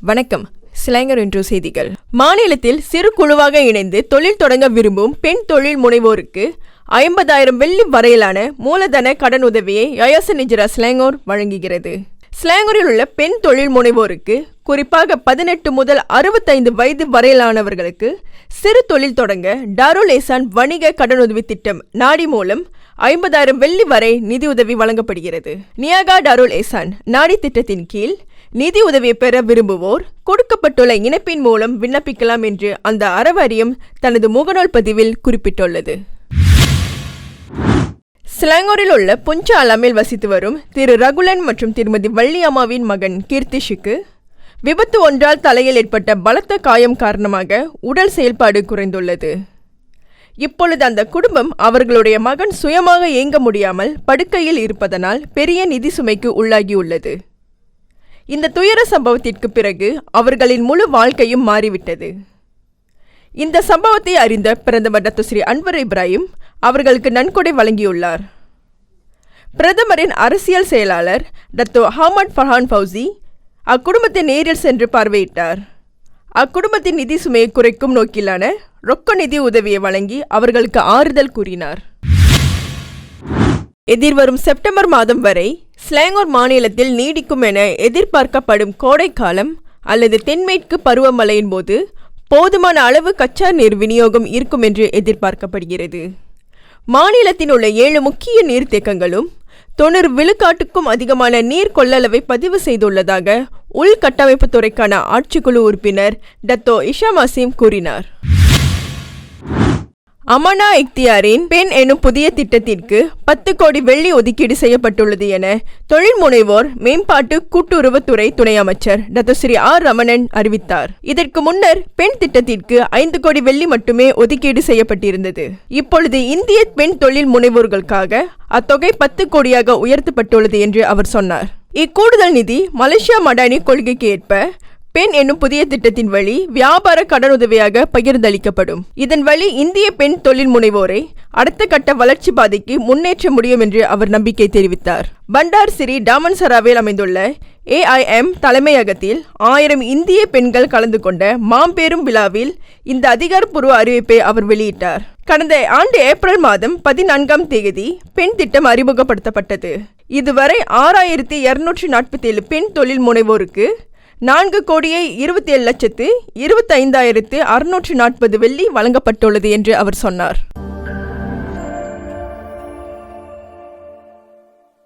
வணக்கம். ஸ்லாங்கர் இன்ட்ரோ செய்திகள். மாநிலத்தில் சிறு குழுவாக இணைந்து தொழில் தொடங்க விரும்பும் பெண் தொழில் முனைவோருக்கு 50,000 வெள்ளி வரையிலான மூலதன கடன் உதவியை யயாச நிஜரா ஸ்லாங்கர் வழங்குகிறது. ஸ்லாங்கரில் உள்ள பெண் தொழில் முனைவோருக்கு, குறிப்பாக 18 முதல் 65 வயது வரையிலானவர்களுக்கு சிறு தொழில் தொடங்க டாருல் ஏசான் வணிக கடனுதவி திட்டம் நாடி மூலம் 50,000 வெள்ளி வரை நிதியுதவி வழங்கப்படுகிறது. நியாகா டாருல் ஏசான் நாடி திட்டத்தின் கீழ் நிதி உதவியை பெற விரும்புவோர் கொடுக்கப்பட்டுள்ள இணைப்பின் மூலம் விண்ணப்பிக்கலாம் என்று அந்த அறவாரியம் தனது முகநூல் பதிவில் குறிப்பிட்டுள்ளது. ஸ்லாங்கரில் உள்ள புஞ்சாலாமில் வசித்து வரும் திரு ரகுலன் மற்றும் திருமதி வள்ளியம்மாவின் மகன் கீர்த்திஷுக்கு விபத்து ஒன்றால் தலையில் ஏற்பட்ட பலத்த காயம் காரணமாக உடல் செயல்பாடு குறைந்துள்ளது. இப்பொழுது அந்த குடும்பம் அவர்களுடைய மகன் சுயமாக இயங்க முடியாமல் படுக்கையில் இருப்பதனால் பெரிய நிதி சுமைக்கு உள்ளாகியுள்ளது. இந்த துயர சம்பவத்திற்கு பிறகு அவர்களின் முழு வாழ்க்கையும் மாறிவிட்டது. இந்த சம்பவத்தை அறிந்த பிரதமர் டாக்டர் ஸ்ரீ அன்வர் இப்ராஹிம் அவர்களுக்கு நன்கொடை வழங்கியுள்ளார். பிரதமரின் அரசியல் செயலாளர் டாக்டர் ஹாமட் ஃபர்ஹான் ஃபவுசி அக்குடும்பத்தை நேரில் சென்று பார்வையிட்டார். அக்குடும்பத்தின் நிதி சுமையை குறைக்கும் நோக்கிலான ரொக்க நிதி உதவியை வழங்கி அவர்களுக்கு ஆறுதல் கூறினார். எதிர்வரும் செப்டம்பர் மாதம் வரை ஸ்லாங்கர் மாநிலத்தில் நீடிக்கும் என எதிர்பார்க்கப்படும் கோடைக்காலம் அல்லது தென்மேற்கு பருவமழையின் போது போதுமான அளவு கச்சா நீர் விநியோகம் இருக்கும் என்று எதிர்பார்க்கப்படுகிறது. மாநிலத்தில் உள்ள 7 முக்கிய நீர்த்தேக்கங்களும் 90 விழுக்காட்டுக்கும் அதிகமான நீர் கொள்ளளவை பதிவு செய்துள்ளதாக உள்கட்டமைப்பு துறைக்கான ஆட்சிக்குழு உறுப்பினர் டத்தோ இஷாம் அசீம் கூறினார். அமனா இக்தியாரின் பெண் எனும் புதிய திட்டத்திற்கு 10 கோடி வெள்ளி ஒதுக்கீடு செய்யப்பட்டுள்ளது என தொழில் முனைவோர் மேம்பாட்டு கூட்டுறவுத்துறை துணை அமைச்சர் டாக்டர் ஸ்ரீ ஆர் ரமணன் அறிவித்தார். இதற்கு முன்னர் பெண் திட்டத்திற்கு 5 கோடி வெள்ளி மட்டுமே ஒதுக்கீடு செய்யப்பட்டிருந்தது. இப்பொழுது இந்திய பெண் தொழில் முனைவோர்களுக்காக அத்தொகை 10 கோடியாக உயர்த்தப்பட்டுள்ளது என்று அவர் சொன்னார். இக்கூடுதல் நிதி மலேசியா மடானி கொள்கைக்கு ஏற்ப பெண் என்னும் புதிய திட்டத்தின் வழி வியாபார கடனுதவியாக பகிர்ந்தளிக்கப்படும். இதன் வழி இந்திய பெண் தொழில் முனைவோரை அடுத்த கட்ட வளர்ச்சி பாதைக்கு முன்னேற்ற முடியும் என்று அவர் நம்பிக்கை தெரிவித்தார். பண்டார் சிறி டாமன்சராவில் அமைந்துள்ள AIM தலைமையகத்தில் 1000 இந்திய பெண்கள் கலந்து கொண்ட மாம்பெரும் விழாவில் இந்த அதிகாரப்பூர்வ அறிவிப்பை அவர் வெளியிட்டார். கடந்த ஆண்டு ஏப்ரல் மாதம் 14ஆம் தேதி பெண் திட்டம் அறிமுகப்படுத்தப்பட்டது. இதுவரை 6247 பெண் தொழில் முனைவோருக்கு 4,27,25,640 வெள்ளி வழங்கப்பட்டுள்ளது என்று அவர் சொன்னார்.